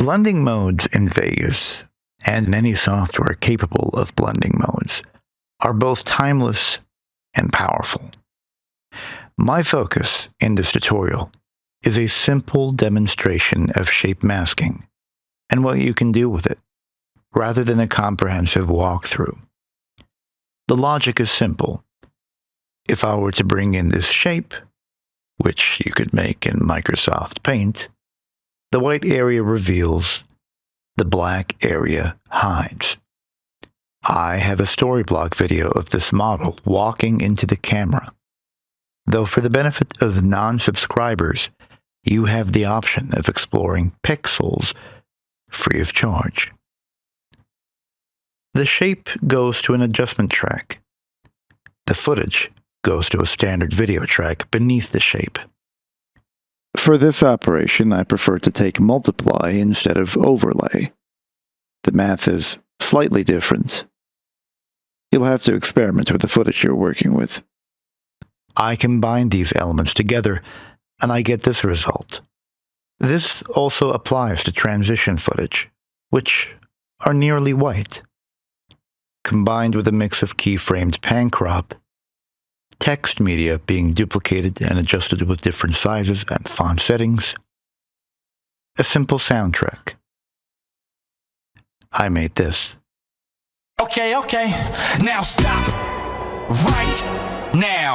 Blending modes in Vegas, and in any software capable of blending modes, are both timeless and powerful. My focus in this tutorial is a simple demonstration of shape masking and what you can do with it, rather than a comprehensive walkthrough. The logic is simple. If I were to bring in this shape, which you could make in Microsoft Paint, the white area reveals, the black area hides. I have a Storyblok video of this model walking into the camera, though for the benefit of non-subscribers, you have the option of exploring pixels free of charge. The shape goes to an adjustment track. The footage goes to a standard video track beneath the shape. For this operation, I prefer to take multiply instead of overlay. The math is slightly different. You'll have to experiment with the footage you're working with. I combine these elements together, and I get this result. This also applies to transition footage, which are nearly white. Combined with a mix of keyframed pan crop, text media being duplicated and adjusted with different sizes and font settings, a simple soundtrack. I made this. Okay, now stop right now.